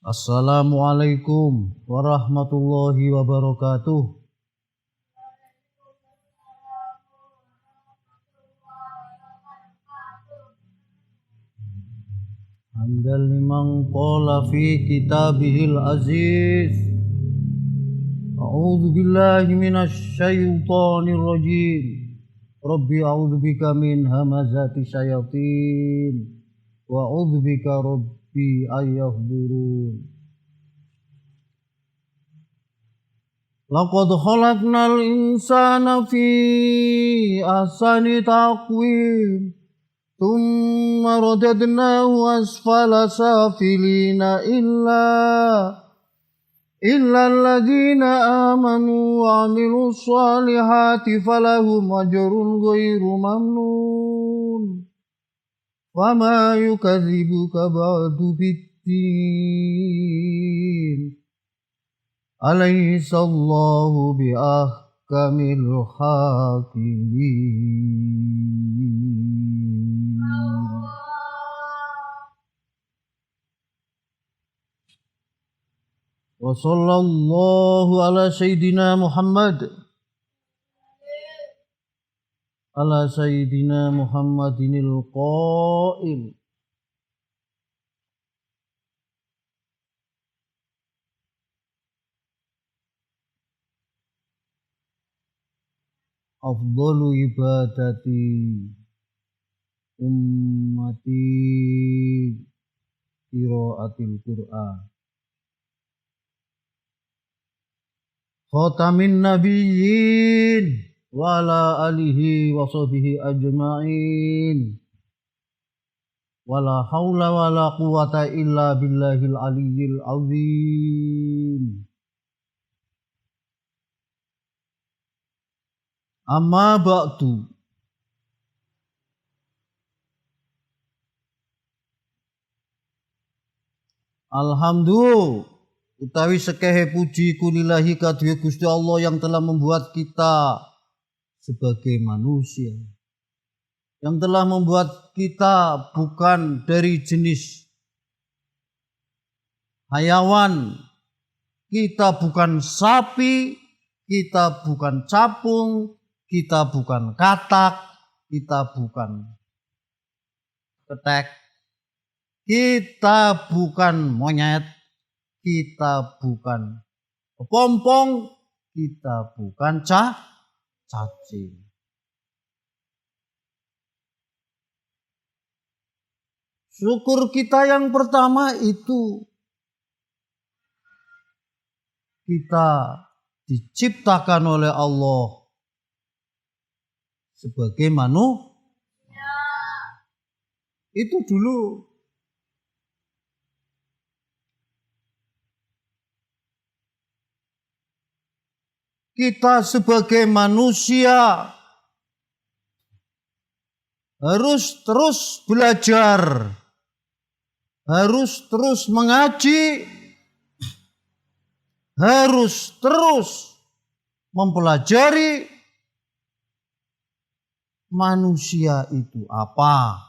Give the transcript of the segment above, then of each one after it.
Assalamualaikum warahmatullahi wabarakatuh. Hamdal liman qala fi kitabihil aziz. A'udzu billahi minasy syaithanir rajim. Rabbi a'udzu bika min hamazati syayatin wa a'udzu bika rabbi ayyahdurun. Laqad khalaqnal insana fi ahsani taqwim. Thumma radadnahu asfala safilina illa alladhina amanu wa 'amilus solihati falahum ajrun ghairu mamnun. Wa ma yukadzibuka ba'du biddin. Alaihissallahu biahkamil hakimin. Wa sallallahu ala sayyidina Muhammad ala sayyidina Muhammadinil qail afdalu ibadati ummati qiraatil Qur'an khatamin nabiyyin wa ala alihi wa sahbihi ajma'in wala haula wala quwata illa billahil aliyyil azim. Amma ba'du. Alhamdulillah utawi sekehe puji kulillahi kadhuwe Gusti Allah yang telah membuat kita sebagai manusia, yang telah membuat kita bukan dari jenis hayawan, kita bukan sapi, kita bukan capung, kita bukan katak, kita bukan ketek, kita bukan monyet, kita bukan kepompong, kita bukan cacing. Syukur kita yang pertama itu kita diciptakan oleh Allah sebagai manusia. Itu dulu. Kita sebagai manusia harus terus belajar, harus terus mengaji, harus terus mempelajari manusia itu apa.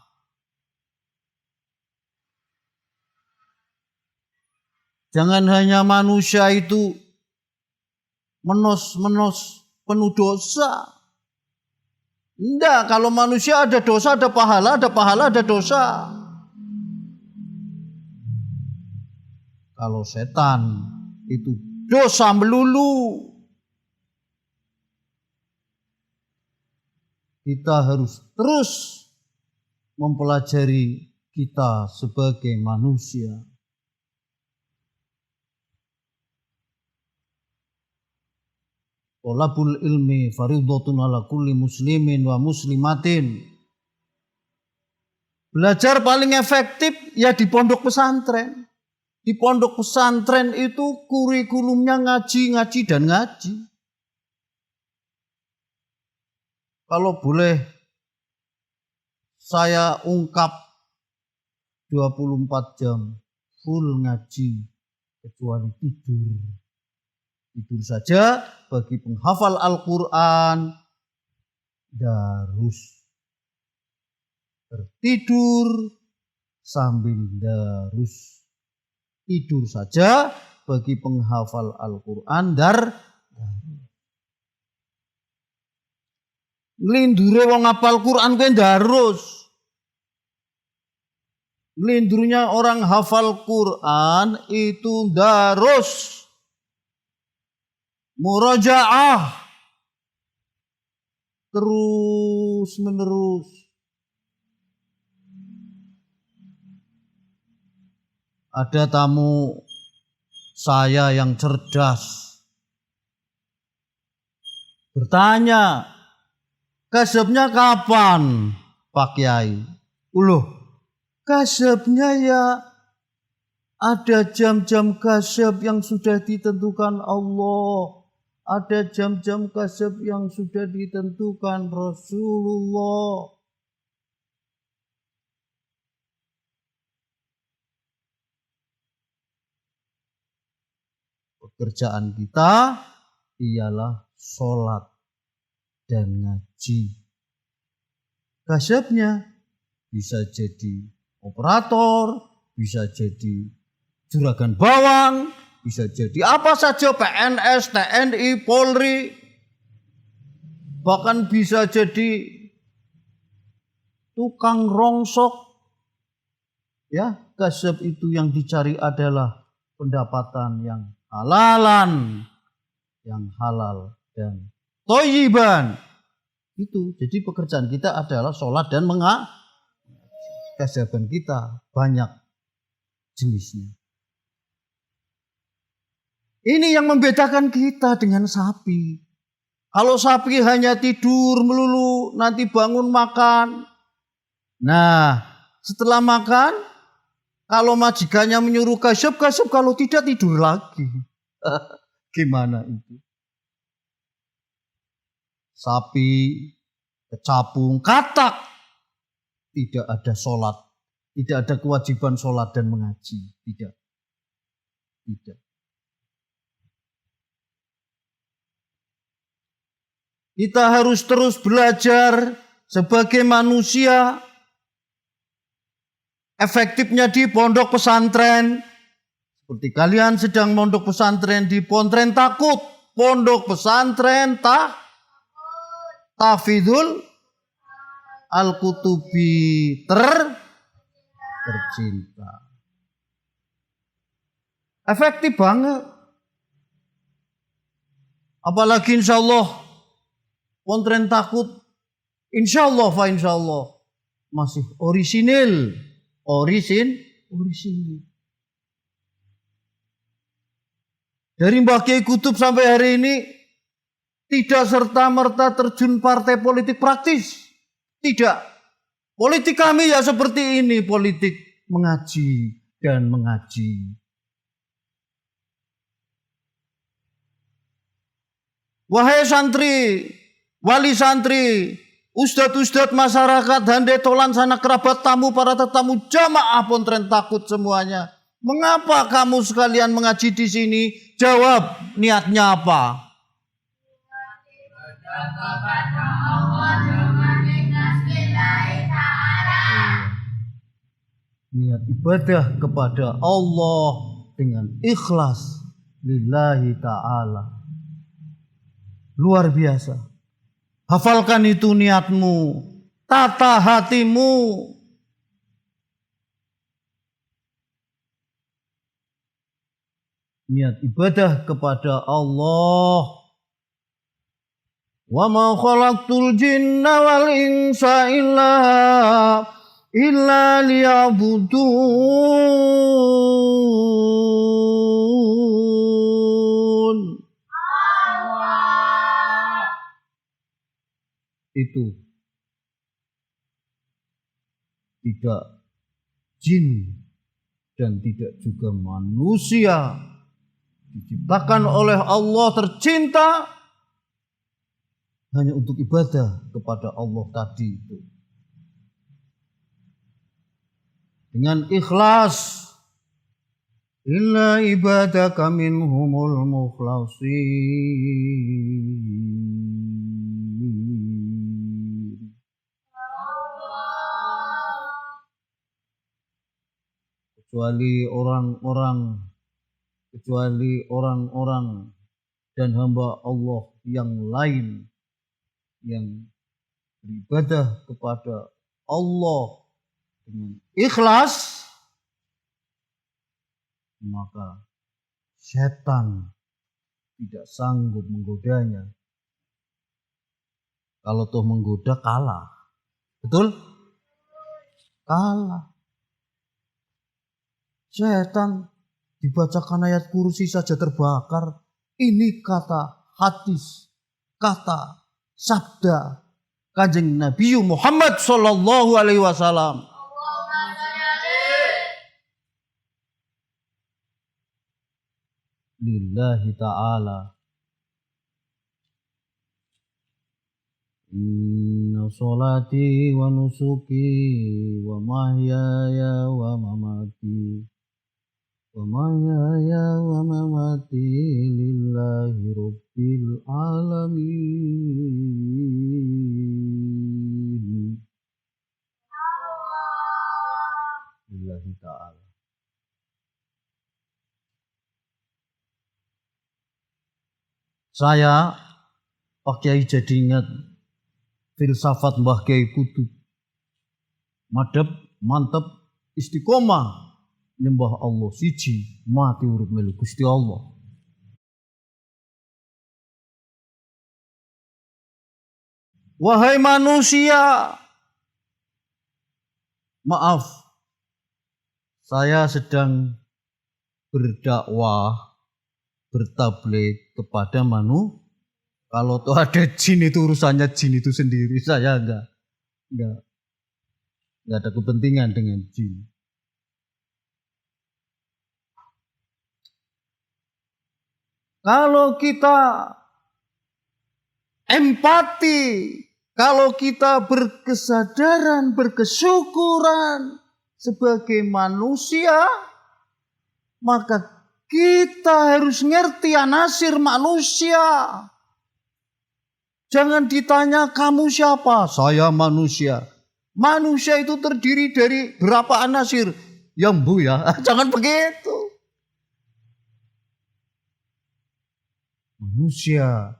Jangan hanya manusia itu menos penuh dosa. Enggak, kalau manusia ada dosa, ada pahala, ada dosa. Kalau setan itu dosa melulu. Kita harus terus mempelajari kita sebagai manusia. Thalabul ilmi fardhatun ala kulli muslimin wa muslimatin. Belajar paling efektif ya di pondok pesantren. Di pondok pesantren itu kurikulumnya ngaji dan ngaji. Kalau boleh saya ungkap 24 jam full ngaji kecuali tidur. Tidur saja bagi penghafal Al-Quran darus. Tertidur sambil darus. Tidur saja bagi penghafal Al-Quran nglindure wong hafal Quran kuwi ndarus. Nglindurnya orang hafal Quran itu ndarus. Murajaah terus menerus. Ada tamu saya yang cerdas bertanya, kasabnya kapan Pak Kiai? Kasabnya ya ada jam-jam kasab yang sudah ditentukan Allah. Ada jam-jam kasab yang sudah ditentukan Rasulullah. Pekerjaan kita ialah sholat dan ngaji. Kasabnya bisa jadi operator, bisa jadi juragan bawang, bisa jadi apa saja, PNS, TNI, Polri, bahkan bisa jadi tukang rongsok. Ya, kasab itu yang dicari adalah pendapatan yang halalan, yang halal dan thayyiban. Itu. Jadi pekerjaan kita adalah sholat dan kasaban kita banyak jenisnya. Ini yang membedakan kita dengan sapi. Kalau sapi hanya tidur melulu, nanti bangun makan. Nah, setelah makan, kalau majikannya menyuruh kasab, kalau tidak tidur lagi. Gimana itu? Sapi kecapung, katak. Tidak ada sholat. Tidak ada kewajiban sholat dan mengaji. Tidak. Kita harus terus belajar sebagai manusia. Efektifnya di pondok pesantren. Seperti kalian sedang pondok pesantren di Pontren Takut. Pondok pesantren Tahfidzul Al-Kutubi tercinta. Efektif banget. Apalagi insyaallah Pontren Takut insyaallah masih orisinil. Dari Mbah Kiai Kutub sampai hari ini tidak serta-merta terjun partai politik praktis. Tidak. Politik kami ya seperti ini, politik mengaji dan mengaji. Wahai santri, wali santri, ustadz-ustadz masyarakat, handetolan, sanak kerabat, tamu, para tetamu, jamaah Pontren Takut semuanya. Mengapa kamu sekalian mengaji di sini? Jawab, niatnya apa? Niat ibadah kepada Allah dengan ikhlas lillahi ta'ala. Luar biasa. Hafalkan itu niatmu, tata hatimu. Niat ibadah kepada Allah. Wa ma khalaqtul jinna wal insa illa liya'budun. Itu tidak jin dan tidak juga manusia diciptakan oleh Allah tercinta hanya untuk ibadah kepada Allah tadi itu. Dengan ikhlas, illa ibadaka minhumul mukhlasin. kecuali orang-orang dan hamba Allah yang lain yang beribadah kepada Allah dengan ikhlas, maka setan tidak sanggup menggodanya. Kalau toh menggoda kalah. Betul? Kalah. Setan dibacakan ayat kursi saja terbakar. Ini kata hadis, kata sabda Kanjeng Nabi Muhammad sallallahu alaihi wasallam. Lillahi ta'ala. Inna sholati wa nusuki wa mahyaya wa mamati lillahi rabbil alamin. Lillahi ta'ala. Saya Pak Kiai jadi ingat filsafat Mbah Kiai Kutub. Madep, mantep, istiqomah nyembah Allah siji, mati urip melu Gusti Allah. Wahai manusia, maaf, saya sedang berdakwah, bertablik kepada kalau tuh ada jin itu urusannya jin itu sendiri, saya enggak ada kepentingan dengan jin. Kalau kita empati, kalau kita berkesadaran, berkesyukuran sebagai manusia, maka kita harus ngerti anasir manusia. Jangan ditanya kamu siapa? Saya manusia. Manusia itu terdiri dari berapa anasir? Ya Bu ya, jangan begitu. Manusia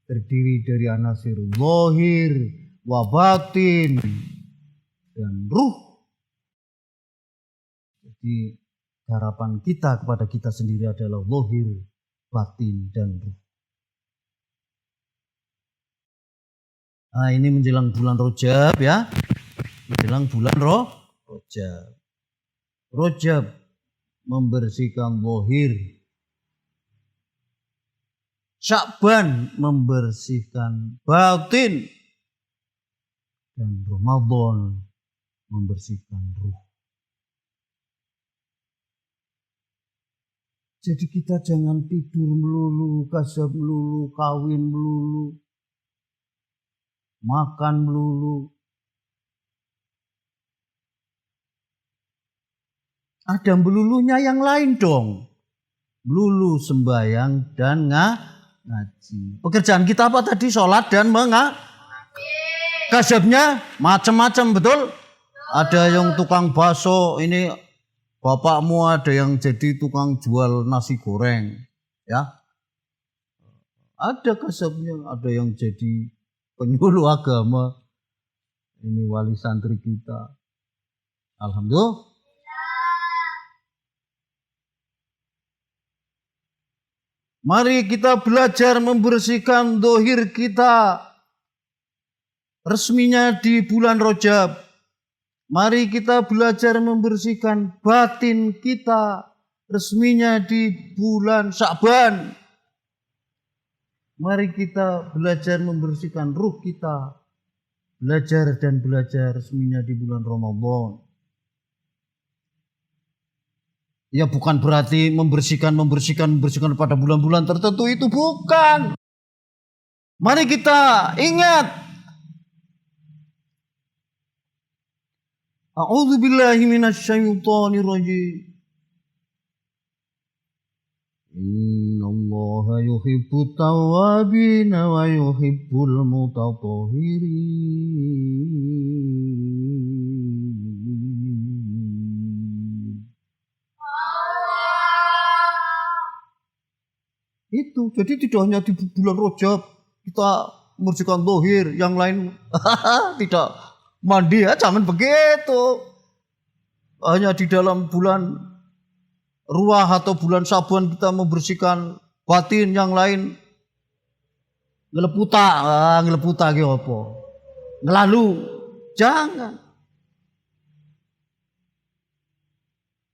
terdiri dari anasir zahir, wa batin, dan ruh. Jadi harapan kita kepada kita sendiri adalah zahir, batin, dan ruh. Nah, ini menjelang bulan Rajab ya. Menjelang bulan Rajab. Rajab membersihkan zahir. Sya'ban membersihkan batin. Dan Ramadan membersihkan ruh. Jadi kita jangan tidur melulu, kasab melulu, kawin melulu, makan melulu. Ada melulunya yang lain dong. Melulu sembahyang dan ngaji. Pekerjaan kita apa tadi? Sholat dan kasabnya macam-macam, betul? Ada yang tukang bakso, ini bapakmu ada yang jadi tukang jual nasi goreng, ya. Ada kasabnya, ada yang jadi penyuluh agama. Ini wali santri kita. Alhamdulillah. Mari kita belajar membersihkan zahir kita. Resminya di bulan Rajab. Mari kita belajar membersihkan batin kita. Resminya di bulan Sya'ban. Mari kita belajar membersihkan ruh kita. Belajar dan belajar resminya di bulan Ramadan. Ya bukan berarti membersihkan pada bulan-bulan tertentu, itu bukan. Mari kita ingat. A'udzubillahi minasyaitonirrajim. Innallaha yuhibbut tawwabina wa yuhibbul mutatahhirin. Itu. Jadi tidak hanya di bulan Rajab kita mengerjakan dohir, yang lain tidak mandi ya, jangan begitu. Hanya di dalam bulan Ruah atau bulan Saban kita membersihkan batin, yang lain ngeleputa ki apa? Ngelalu. Jangan.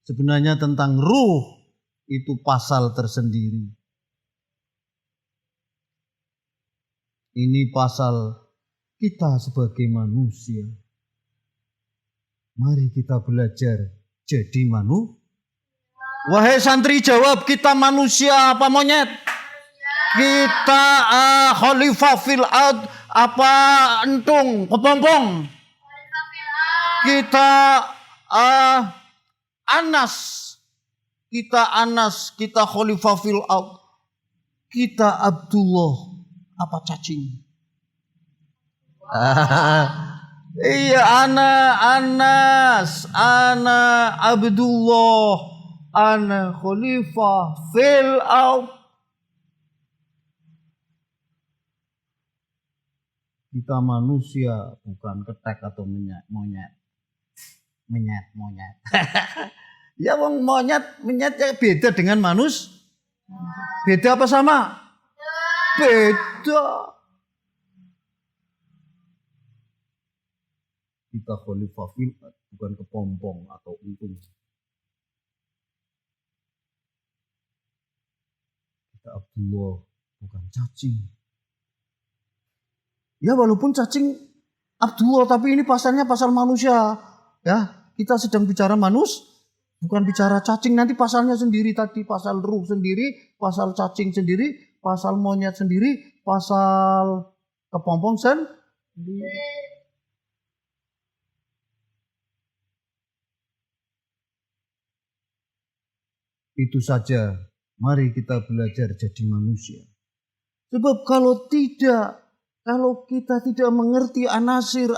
Sebenarnya tentang ruh itu pasal tersendiri. Ini pasal kita sebagai manusia. Mari kita belajar jadi manusia. Wahai santri jawab, kita manusia apa monyet? Kita khalifah fil ard apa entung kepompong? Kita anas. Kita khalifah fil ard. Kita Abdullah apa cacing? Iya, ana Abdullah, ana khalifah fil ard. Kita manusia, bukan ketek atau monyet. Ya wong monyet ya beda dengan manusia. Beda apa sama? Beda. Kita khalifah fil ard, bukan kepompong atau untung. Kita Abdullah, bukan cacing. Ya walaupun cacing Abdullah, tapi ini pasalnya pasal manusia. Ya, kita sedang bicara manusia, bukan bicara cacing. Nanti pasalnya sendiri tadi, pasal ruh sendiri, pasal cacing sendiri, pasal monyet sendiri, pasal kepompong sendiri. Itu saja, mari kita belajar jadi manusia. Sebab kalau kita tidak mengerti anasir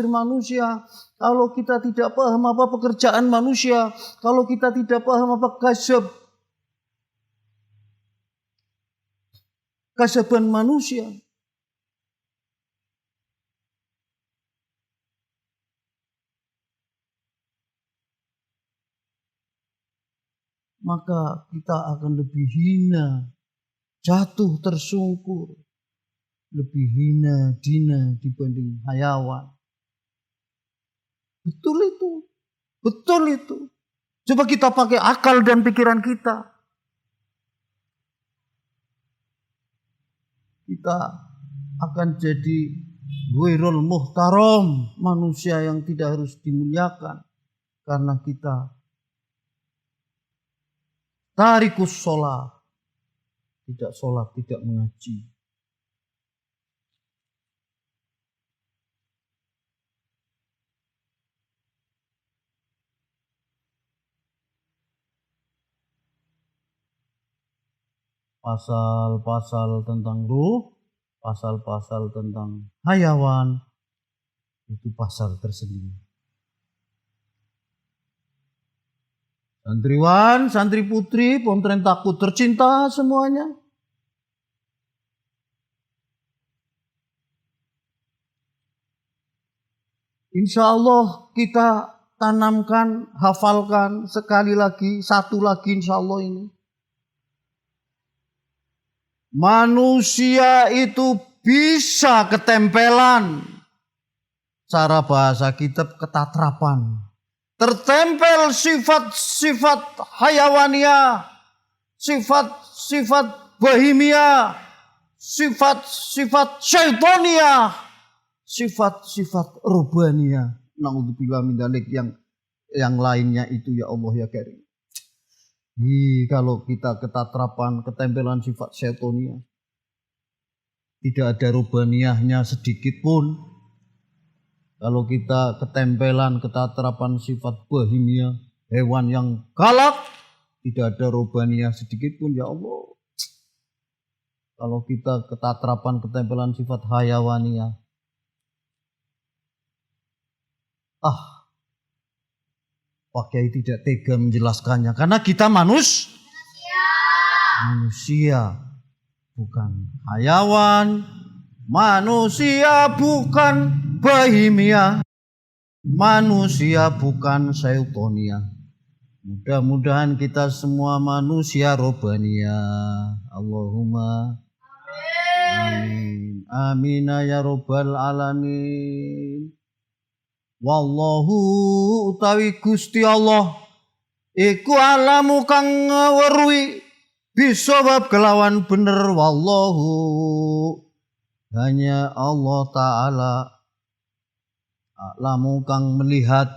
manusia, kalau kita tidak paham apa pekerjaan manusia, kalau kita tidak paham apa kasaban manusia, maka kita akan lebih hina, jatuh tersungkur, lebih hina dina dibanding hayawan. Betul itu. Coba kita pakai akal dan pikiran kita. Kita akan jadi ghairul muhtaram, manusia yang tidak harus dimuliakan karena kita tarikus sholat, tidak sholat, tidak mengaji. Pasal-pasal tentang ruh, pasal-pasal tentang hayawan, itu pasal tersendiri. Santriwan, santri putri, pesantren takut tercinta semuanya. Insya Allah kita tanamkan, hafalkan sekali lagi, satu lagi insya Allah ini. Manusia itu bisa ketempelan. Cara bahasa kitab ketatrapan. Tertempel sifat-sifat hayawania, sifat-sifat bahimia, sifat-sifat syaitonia, sifat-sifat rubania. Naudzubillah min dzalik, yang lainnya itu ya Allah ya Karim. Kalau kita ketatrapan, ketempelan sifat syaitonia, tidak ada rubaniahnya sedikit pun. Kalau kita ketempelan, ketatrapan sifat bahimia, hewan yang galak, tidak ada rubaniah sedikit pun ya Allah. Kalau kita ketatrapan, ketempelan sifat hayawania, Pak Kiai tidak tega menjelaskannya karena kita manusia. bukan hayawan, manusia bukan bahimia, manusia bukan seutonia. Mudah-mudahan kita semua manusia robania. Allahumma amin. Amin ya robbal alamin. Wallahu utawi Gusti Allah iku alamu kang weruhi bisawab kelawan bener. Wallahu hanya Allah Ta'ala alamu kang melihat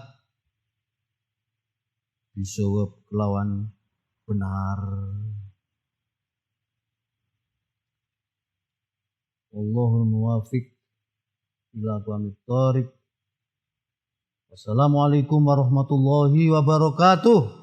bisawab kelawan benar. Allahul muwafiq ila aqwamit thoriq. Wassalamualaikum warahmatullahi wabarakatuh.